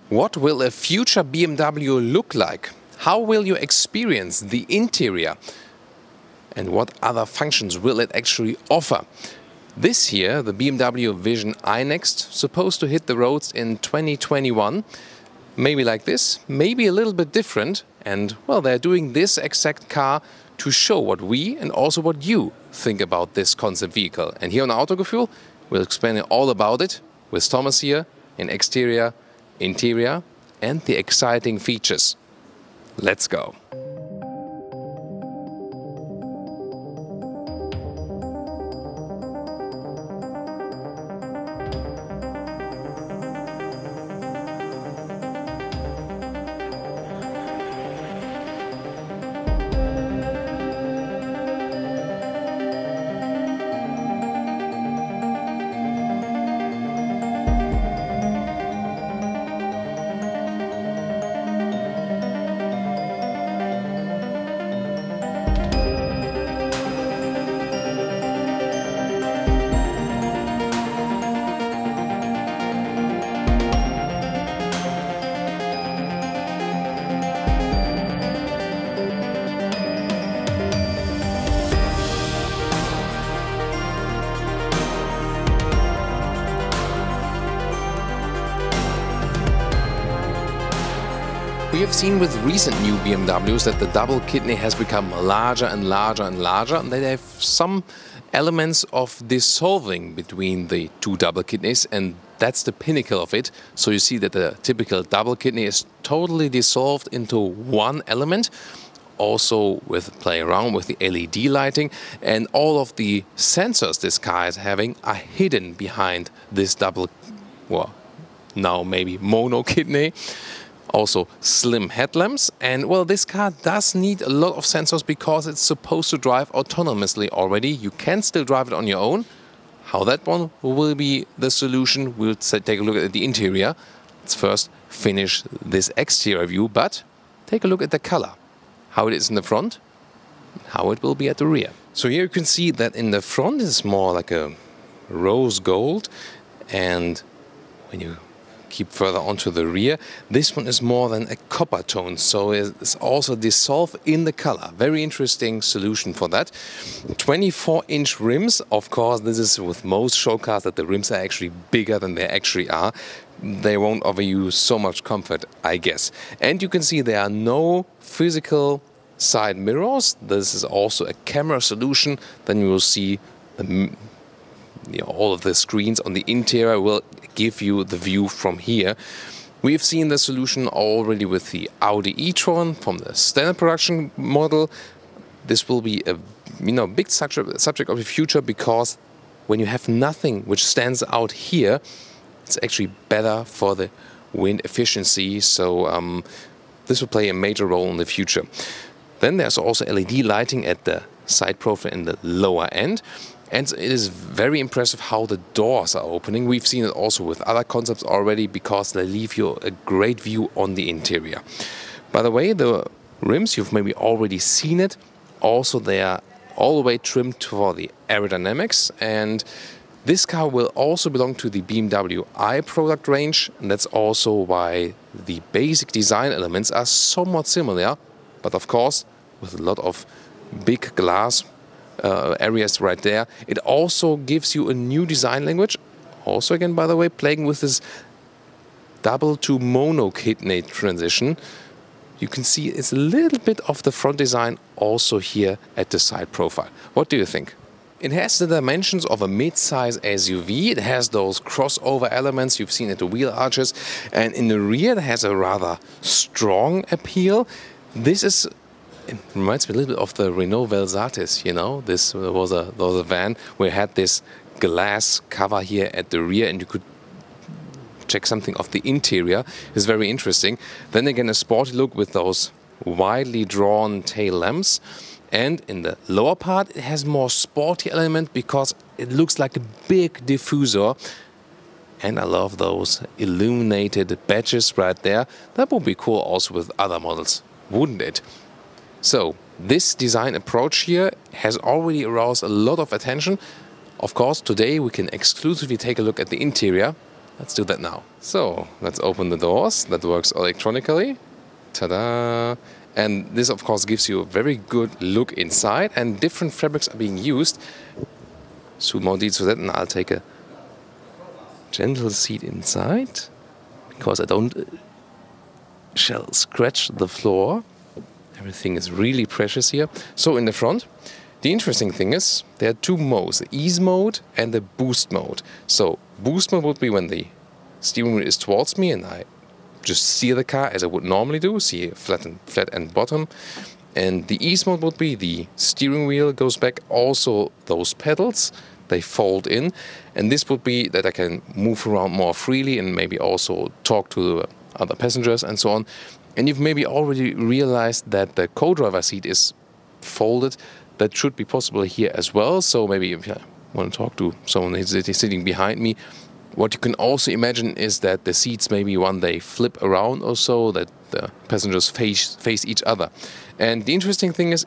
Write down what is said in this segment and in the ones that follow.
What will a future BMW look like? How will you experience the interior? And what other functions will it actually offer? This year, the BMW Vision iNext supposed to hit the roads in 2021. Maybe like this, maybe a little bit different. And well, they're doing this exact car to show what we and also what you think about this concept vehicle. And here on Autogefühl, we'll explain all about it with Thomas here in exterior, interior and the exciting features. Let's go. We have seen with recent new BMWs that the double kidney has become larger and larger and larger, and they have some elements of dissolving between the two double kidneys, and that's the pinnacle of it. So you see that the typical double kidney is totally dissolved into one element. Also with play around with the LED lighting, and all of the sensors this car is having are hidden behind this double, well, now maybe mono kidney. Also slim headlamps, and well, this car does need a lot of sensors because it's supposed to drive autonomously already. You can still drive it on your own. How that one will be the solution, we'll take a look at the interior. Let's first finish this exterior view, but take a look at the color. How it is in the front, how it will be at the rear. So here you can see that in the front it's more like a rose gold, and when you keep further onto the rear, this one is more than a copper tone, so it's also dissolved in the color. Very interesting solution for that. 24-inch rims, of course, this is with most show cars that the rims are actually bigger than they actually are. They won't offer you so much comfort, I guess. And you can see there are no physical side mirrors. This is also a camera solution. Then you will see all of the screens on the interior will give you the view from here. We've seen the solution already with the Audi e-tron from the standard production model. This will be a big subject of the future, because when you have nothing which stands out here, it's actually better for the wind efficiency. So this will play a major role in the future. Then there's also LED lighting at the side profile in the lower end. And it is very impressive how the doors are opening. We've seen it also with other concepts already, because they leave you a great view on the interior. By the way, the rims, you've maybe already seen it. Also, they are all the way trimmed for the aerodynamics. And this car will also belong to the BMW i product range. And that's also why the basic design elements are somewhat similar. But of course, with a lot of big glass areas right there. It also gives you a new design language. Also, again, by the way, playing with this double to mono kidney transition. You can see it's a little bit of the front design also here at the side profile. What do you think? It has the dimensions of a mid-size SUV. It has those crossover elements you've seen at the wheel arches. And in the rear, it has a rather strong appeal. It reminds me a little bit of the Renault Velsatis, This was a van where it had this glass cover here at the rear, and you could check something of the interior. It's very interesting. Then again, a sporty look with those widely drawn tail lamps. And in the lower part, it has more sporty element because it looks like a big diffuser. And I love those illuminated badges right there. That would be cool also with other models, wouldn't it? So this design approach here has already aroused a lot of attention. Of course, today we can exclusively take a look at the interior. Let's do that now. So let's open the doors. That works electronically. Ta-da! And this, of course, gives you a very good look inside, and different fabrics are being used. Zoom more details to that, and I'll take a gentle seat inside, because I don't shall scratch the floor. Everything is really precious here. So in the front, the interesting thing is there are two modes, the ease mode and the boost mode. So boost mode would be when the steering wheel is towards me and I just steer the car as I would normally do, see flat and bottom. And the ease mode would be the steering wheel goes back, also those pedals, they fold in. And this would be that I can move around more freely and maybe also talk to the other passengers and so on. And you've maybe already realized that the co-driver seat is folded. That should be possible here as well. So maybe if I want to talk to someone who's sitting behind me, what you can also imagine is that the seats maybe one day flip around or so, that the passengers face each other. And the interesting thing is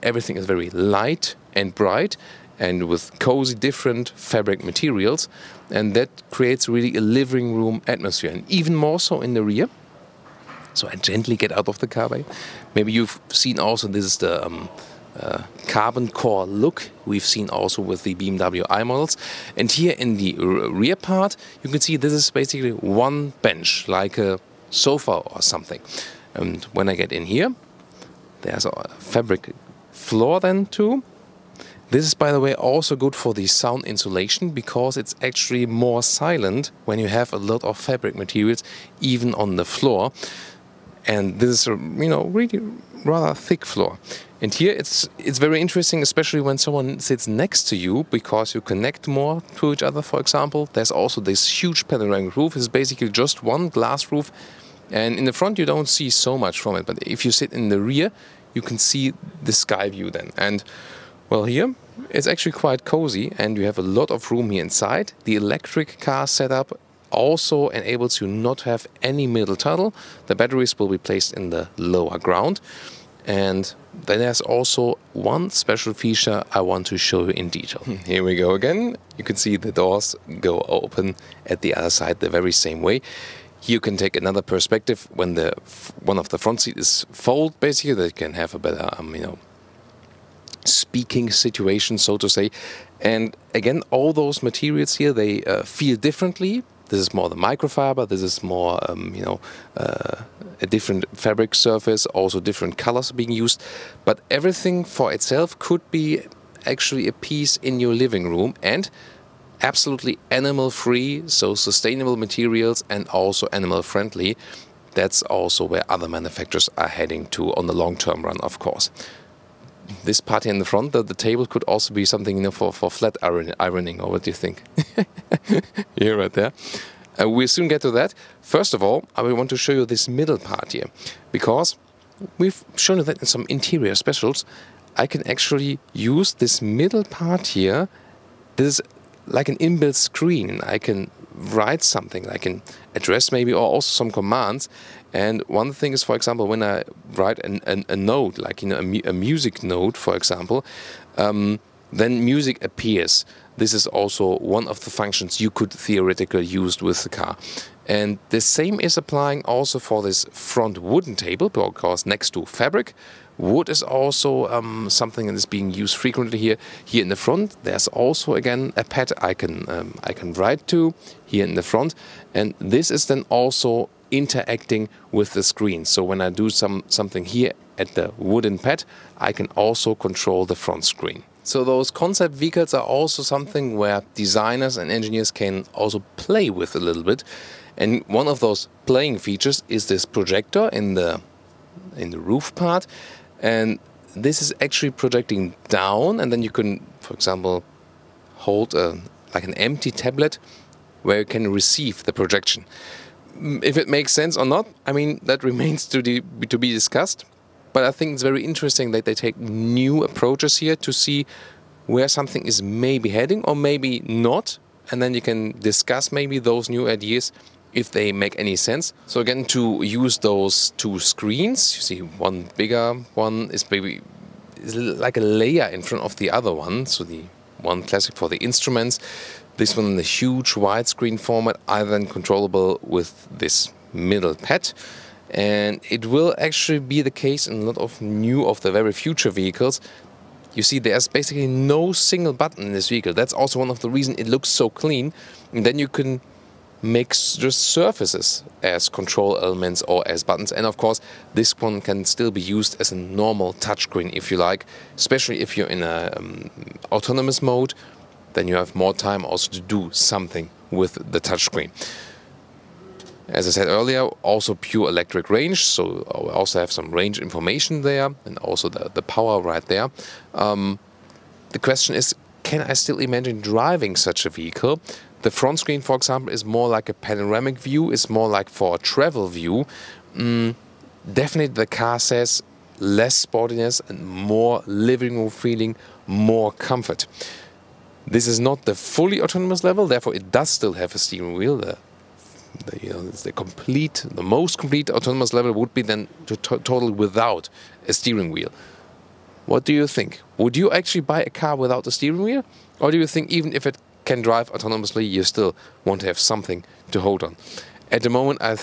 everything is very light and bright and with cozy different fabric materials, and that creates really a living room atmosphere, and even more so in the rear. So I gently get out of the car. Maybe you've seen also this is the carbon core look we've seen also with the BMW i models. And here in the rear part, you can see this is basically one bench, like a sofa or something. And when I get in here, there's a fabric floor then too. This is, by the way, also good for the sound insulation, because it's actually more silent when you have a lot of fabric materials even on the floor. And this is a, really rather thick floor. And here it's very interesting, especially when someone sits next to you, because you connect more to each other, for example. There's also this huge panoramic roof. It's basically just one glass roof. And in the front you don't see so much from it. But if you sit in the rear, you can see the sky view then. And well, here it's actually quite cozy, and you have a lot of room here inside. The electric car setup also enables you not to have any middle tunnel. The batteries will be placed in the lower ground. And then there's also one special feature I want to show you in detail. Here we go again. You can see the doors go open at the other side the very same way. Here you can take another perspective when one of the front seat is folded, basically, that you can have a better, speaking situation, so to say. And again, all those materials here, they feel differently. This is more the microfiber, this is more, a different fabric surface, also different colors being used. But everything for itself could be actually a piece in your living room, and absolutely animal-free, so sustainable materials and also animal-friendly. That's also where other manufacturers are heading to on the long-term run, of course. This part here in the front, the table could also be something for flat ironing, or what do you think? Here, right there. We'll soon get to that. First of all, I will want to show you this middle part here, because we've shown you that in some interior specials. I can actually use this middle part here. This is like an inbuilt screen. I can write something, I can address maybe, or also some commands. And one thing is, for example, when I write a note, like a music note, for example, then music appears. This is also one of the functions you could theoretically use with the car. And the same is applying also for this front wooden table, because next to fabric, wood is also something that is being used frequently here. Here in the front, there's also again a pad I can write to here in the front, and this is then also interacting with the screen. So when I do something here at the wooden pad, I can also control the front screen. So those concept vehicles are also something where designers and engineers can also play with a little bit. And one of those playing features is this projector in the roof part. And this is actually projecting down, and then you can, for example, hold like an empty tablet where you can receive the projection. If it makes sense or not, I mean, that remains to be discussed. But I think it's very interesting that they take new approaches here to see where something is maybe heading or maybe not. And then you can discuss maybe those new ideas if they make any sense. So again, to use those two screens, you see one bigger one is like a layer in front of the other one. So the one classic for the instruments. This one in a huge widescreen format, either then controllable with this middle pad. And it will actually be the case in a lot of new of the very future vehicles. You see, there's basically no single button in this vehicle. That's also one of the reasons it looks so clean. And then you can make just surfaces as control elements or as buttons. And of course, this one can still be used as a normal touchscreen if you like, especially if you're in a autonomous mode. Then you have more time also to do something with the touchscreen. As I said earlier, also pure electric range, so we also have some range information there, and also the power right there. The question is, can I still imagine driving such a vehicle? The front screen, for example, is more like a panoramic view, is more like for a travel view. Definitely the car says less sportiness and more living room feeling, more comfort. This is not the fully autonomous level, therefore it does still have a steering wheel. The most complete autonomous level would be then total without a steering wheel. What do you think? Would you actually buy a car without a steering wheel? Or do you think even if it can drive autonomously, you still want to have something to hold on? At the moment, I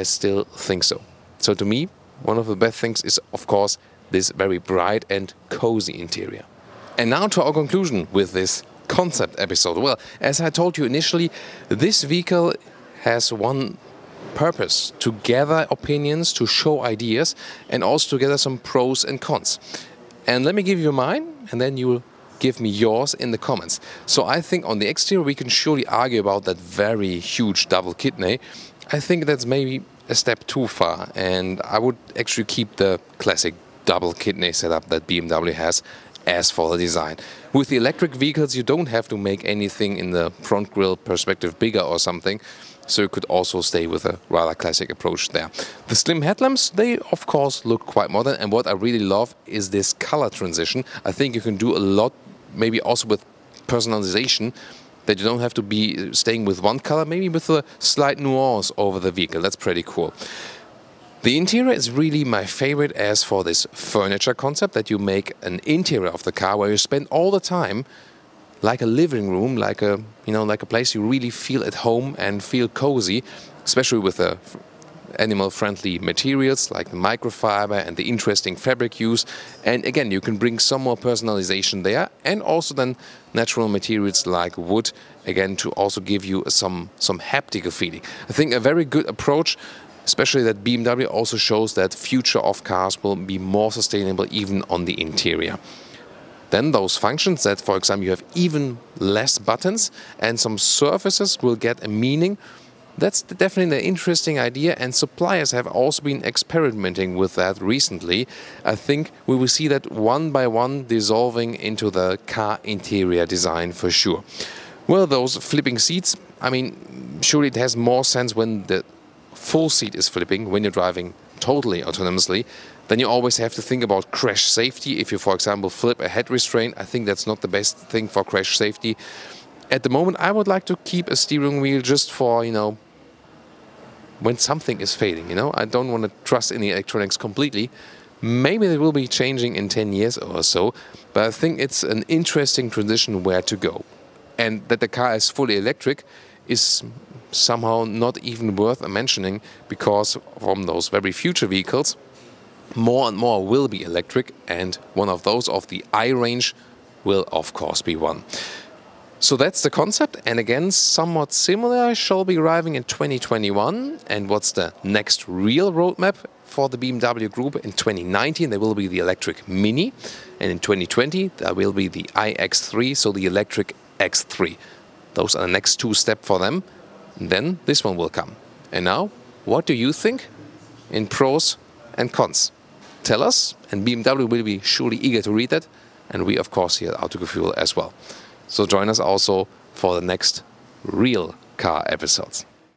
still think so. So to me, one of the best things is, of course, this very bright and cozy interior. And now to our conclusion with this concept episode. Well, as I told you initially, this vehicle has one purpose: to gather opinions, to show ideas, and also to gather some pros and cons. And let me give you mine, and then you will give me yours in the comments. So I think on the exterior we can surely argue about that very huge double kidney. I think that's maybe a step too far, and I would actually keep the classic double kidney setup that BMW has as for the design. With the electric vehicles, you don't have to make anything in the front grille perspective bigger or something, so you could also stay with a rather classic approach there. The slim headlamps, they of course look quite modern, and what I really love is this color transition. I think you can do a lot, maybe also with personalization, that you don't have to be staying with one color, maybe with a slight nuance over the vehicle. That's pretty cool. The interior is really my favorite as for this furniture concept, that you make an interior of the car where you spend all the time like a living room, like a place you really feel at home and feel cozy, especially with the animal-friendly materials like the microfiber and the interesting fabric use. And again, you can bring some more personalization there, and also then natural materials like wood, again, to also give you some haptic feeling. I think a very good approach, especially that BMW also shows that future of cars will be more sustainable even on the interior. Then those functions that, for example, you have even less buttons and some surfaces will get a meaning. That's definitely an interesting idea, and suppliers have also been experimenting with that recently. I think we will see that one by one dissolving into the car interior design for sure. Well, those flipping seats, I mean, surely it has more sense when the full seat is flipping, when you're driving totally autonomously. Then you always have to think about crash safety. If you, for example, flip a head restraint, I think that's not the best thing for crash safety. At the moment, I would like to keep a steering wheel just for, when something is failing, I don't want to trust in the electronics completely. Maybe they will be changing in 10 years or so, but I think it's an interesting transition where to go. And that the car is fully electric is somehow not even worth mentioning, because from those very future vehicles, more and more will be electric, and one of those of the I range will of course be one. So that's the concept, and again, somewhat similar shall be arriving in 2021. And what's the next real roadmap for the BMW Group? In 2019 there will be the electric Mini, and in 2020 there will be the iX3, so the electric X3. Those are the next two steps for them. And then this one will come. And now, what do you think in pros and cons? Tell us, and BMW will be surely eager to read that, and we of course here at Autogefühl as well. So join us also for the next real car episodes.